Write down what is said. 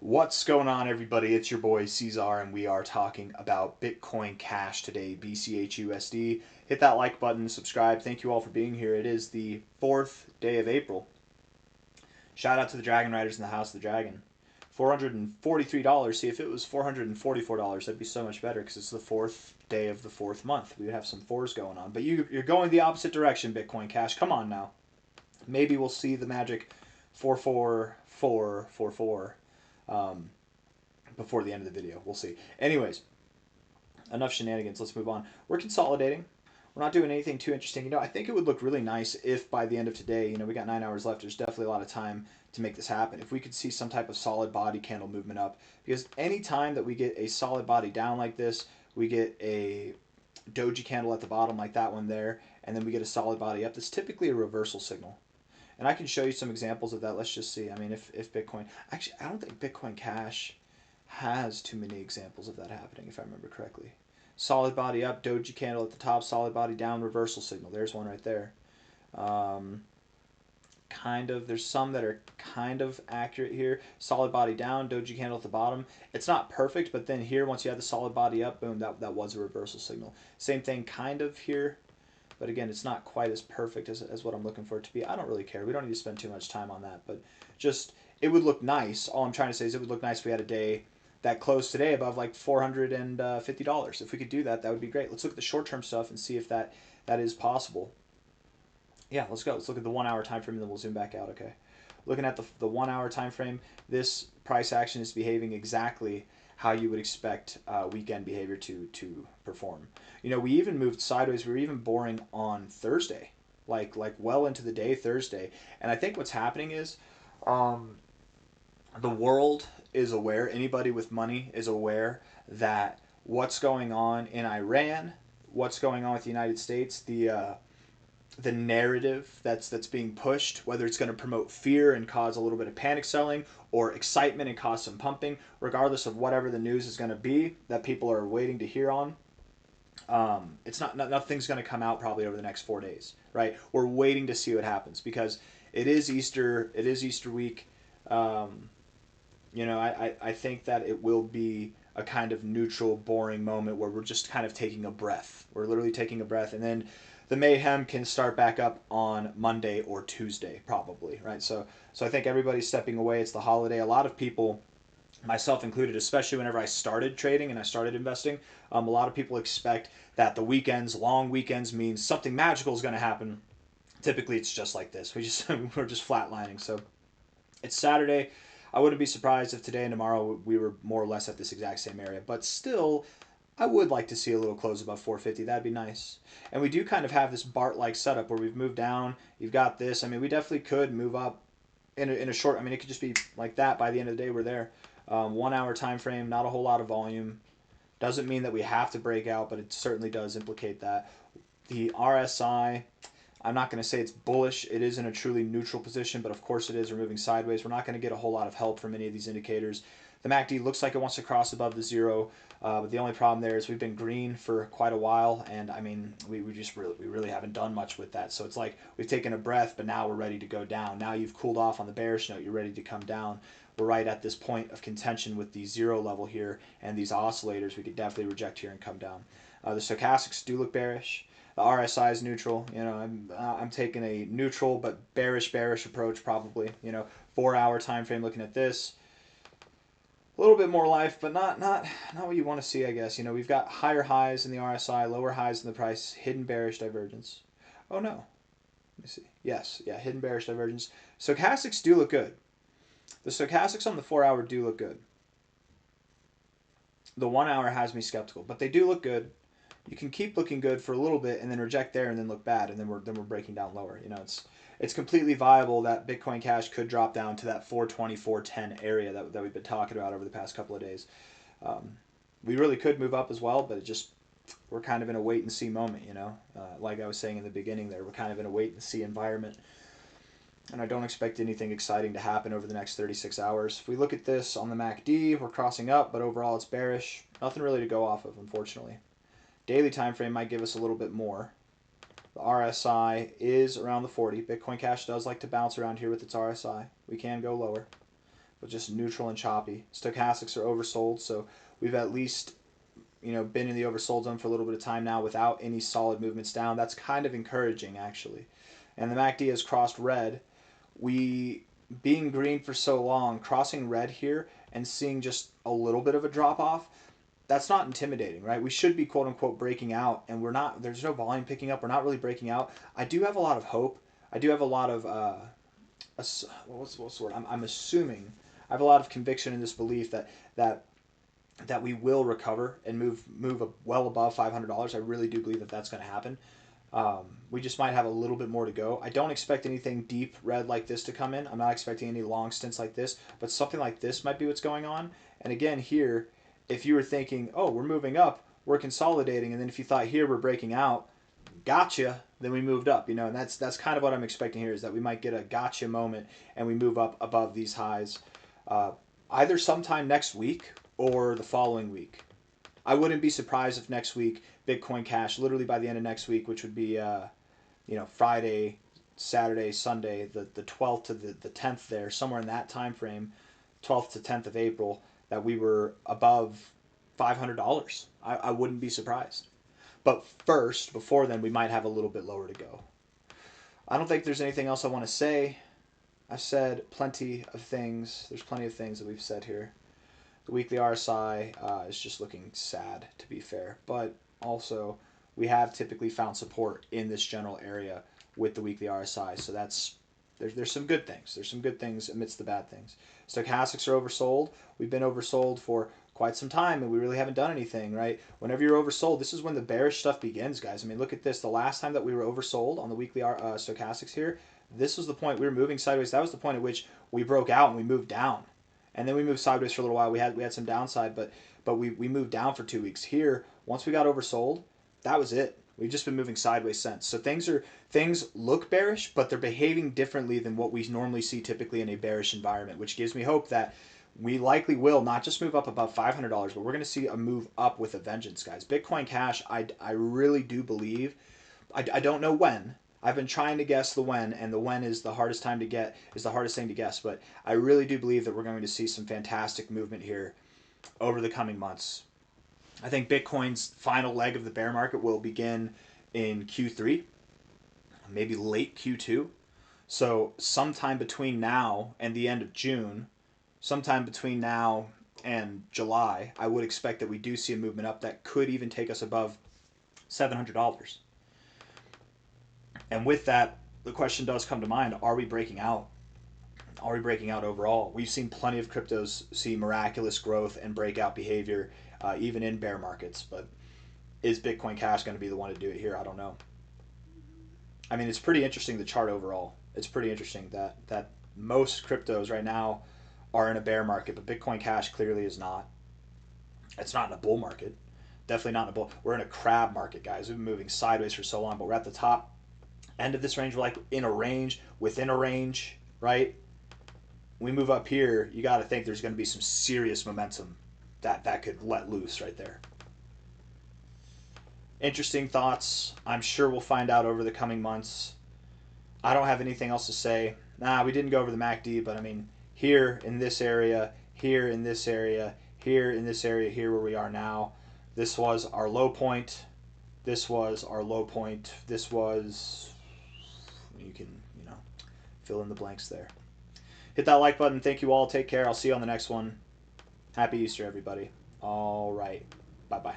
What's going on, everybody? It's your boy C-Zar, and we are talking about Bitcoin Cash today, BCH USD. Hit that like button, subscribe. Thank you all for being here. It is the 4th day of April. Shout out to the Dragon Riders in the House of the Dragon. $443. See, if it was $444, that'd be so much better because it's the 4th day of the 4th month. We would have some fours going on. But you're going the opposite direction, Bitcoin Cash. Come on now. Maybe we'll see the magic 44444 before the end of the video. We'll see. Anyways, enough shenanigans. Let's move on. We're consolidating. We're not doing anything too interesting. I think it would look really nice if by the end of today, we got 9 hours left. There's definitely a lot of time to make this happen. If we could see some type of solid body candle movement up, because any time that we get a solid body down like this, we get a doji candle at the bottom like that one there, and then we get a solid body up, that's typically a reversal signal. And I can show you some examples of that. Let's just see. I mean, if Bitcoin... Actually, I don't think Bitcoin Cash has too many examples of that happening, if I remember correctly. Solid body up, doji candle at the top, solid body down, reversal signal. There's one right there. Kind of. There's some that are kind of accurate here. Solid body down, doji candle at the bottom. It's not perfect, but then here, once you have the solid body up, boom, that was a reversal signal. Same thing kind of here. But again, it's not quite as perfect as what I'm looking for it to be. I don't really care. We don't need to spend too much time on that. But just, it would look nice. All I'm trying to say is it would look nice if we had a day that closed today above like $450. If we could do that, that would be great. Let's look at the short-term stuff and see if that is possible. Yeah, let's go. Let's look at the 1 hour time frame and then we'll zoom back out, okay? Looking at the 1 hour time frame, this price action is behaving exactly how you would expect weekend behavior to perform. We even moved sideways. We were even boring on Thursday, like well into the day Thursday. And I think what's happening is the world is aware, anybody with money is aware that what's going on in Iran, what's going on with the United States, the narrative that's being pushed, whether it's going to promote fear and cause a little bit of panic selling or excitement and cause some pumping, regardless of whatever the news is going to be that people are waiting to hear on. It's nothing's going to come out probably over the next 4 days, right? We're waiting to see what happens because it is Easter. It is Easter week. I think that it will be a kind of neutral, boring moment where we're just kind of taking a breath. We're literally taking a breath, and then the mayhem can start back up on Monday or Tuesday, probably, right? So I think everybody's stepping away. It's the holiday. A lot of people, myself included, especially whenever I started trading and I started investing, a lot of people expect that the weekends, long weekends, means something magical is going to happen. Typically, it's just like this. We're just flatlining. So it's Saturday. I wouldn't be surprised if today and tomorrow we were more or less at this exact same area. But still, I would like to see a little close above 450. That'd be nice. And we do kind of have this BART-like setup where we've moved down. You've got this. I mean, we definitely could move up in a short... I mean, it could just be like that. By the end of the day, we're there. 1 hour time frame, not a whole lot of volume. Doesn't mean that we have to break out, but it certainly does implicate that. The RSI... I'm not going to say it's bullish. It is in a truly neutral position, but of course it is. We're moving sideways. We're not going to get a whole lot of help from any of these indicators. The MACD looks like it wants to cross above the zero, but the only problem there is we've been green for quite a while, and I mean, we really haven't done much with that. So it's like we've taken a breath, but now we're ready to go down. Now you've cooled off on the bearish note. You're ready to come down. We're right at this point of contention with the zero level here, and these oscillators we could definitely reject here and come down. The stochastics do look bearish. The RSI is neutral. I'm taking a neutral but bearish approach probably. 4 hour time frame looking at this. A little bit more life, but not what you want to see, I guess. We've got higher highs in the RSI, lower highs in the price, hidden bearish divergence. Oh no. Let me see. Yes, yeah, hidden bearish divergence. Stochastics do look good. The stochastics on the 4 hour do look good. The 1 hour has me skeptical, but they do look good. You can keep looking good for a little bit and then reject there and then look bad, and then we're breaking down lower. It's completely viable that Bitcoin Cash could drop down to that 420, 410 area that we've been talking about over the past couple of days. We really could move up as well, but we're kind of in a wait and see moment. Like I was saying in the beginning there, we're kind of in a wait and see environment, and I don't expect anything exciting to happen over the next 36 hours. If we look at this on the MACD, we're crossing up, but overall it's bearish. Nothing really to go off of, unfortunately. Daily time frame might give us a little bit more. The RSI is around the 40. Bitcoin Cash does like to bounce around here with its RSI. We can go lower. but just neutral and choppy. Stochastics are oversold, so we've at least been in the oversold zone for a little bit of time now without any solid movements down. That's kind of encouraging, actually. And the MACD has crossed red. We, being green for so long, crossing red here and seeing just a little bit of a drop off, that's not intimidating, right? We should be quote unquote breaking out, and we're not. There's no volume picking up. We're not really breaking out. I do have a lot of hope. I do have a lot of what's the word? I'm assuming I have a lot of conviction in this belief that we will recover and move well above $500. I really do believe that that's going to happen. We just might have a little bit more to go. I don't expect anything deep red like this to come in. I'm not expecting any long stints like this, but something like this might be what's going on. And again, here, if you were thinking, oh, we're moving up, we're consolidating, and then if you thought here we're breaking out, gotcha, then we moved up, and that's kind of what I'm expecting here, is that we might get a gotcha moment and we move up above these highs, either sometime next week or the following week. I wouldn't be surprised if next week Bitcoin Cash, literally by the end of next week, which would be Friday, Saturday, Sunday, the 12th to the 10th there, somewhere in that time frame, 12th to 10th of April, that we were above $500. I wouldn't be surprised. But first, before then, we might have a little bit lower to go. I don't think there's anything else I want to say. I've said plenty of things. There's plenty of things that we've said here. The weekly RSI is just looking sad, to be fair. But also, we have typically found support in this general area with the weekly RSI. So there's some good things. There's some good things amidst the bad things. Stochastics are oversold. We've been oversold for quite some time, and we really haven't done anything, right? Whenever you're oversold, this is when the bearish stuff begins, guys. I mean, look at this. The last time that we were oversold on the weekly stochastics here, this was the point we were moving sideways. That was the point at which we broke out and we moved down. And then we moved sideways for a little while. We had some downside, but we moved down for 2 weeks. Here, once we got oversold, that was it. We've just been moving sideways since. So things look bearish, but they're behaving differently than what we normally see typically in a bearish environment, which gives me hope that we likely will not just move up above $500, but we're going to see a move up with a vengeance, guys. Bitcoin Cash, I really do believe. I don't know when. I've been trying to guess the when, and the when is the hardest thing to guess. But I really do believe that we're going to see some fantastic movement here over the coming months. I think Bitcoin's final leg of the bear market will begin in Q3, maybe late Q2. So sometime between now and the end of June, sometime between now and July, I would expect that we do see a movement up that could even take us above $700. And with that, the question does come to mind, are we breaking out? Are we breaking out overall? We've seen plenty of cryptos see miraculous growth and breakout behavior, even in bear markets. But is Bitcoin Cash going to be the one to do it here? I don't know. I mean, it's pretty interesting, the chart overall. It's pretty interesting that most cryptos right now are in a bear market, but Bitcoin Cash clearly is not. It's not in a bull market. Definitely not in a bull. We're in a crab market, guys. We've been moving sideways for so long, but we're at the top end of this range. We're like in a range, within a range, right? We move up here, you got to think there's going to be some serious momentum that could let loose right there. Interesting thoughts. I'm sure we'll find out over the coming months. I don't have anything else to say. We didn't go over the MACD, but I mean, here in this area, here in this area, here in this area, here where we are now, this was our low point. This was our low point. This was, you can, fill in the blanks there. Hit that like button. Thank you all. Take care. I'll see you on the next one. Happy Easter, everybody. All right. Bye-bye.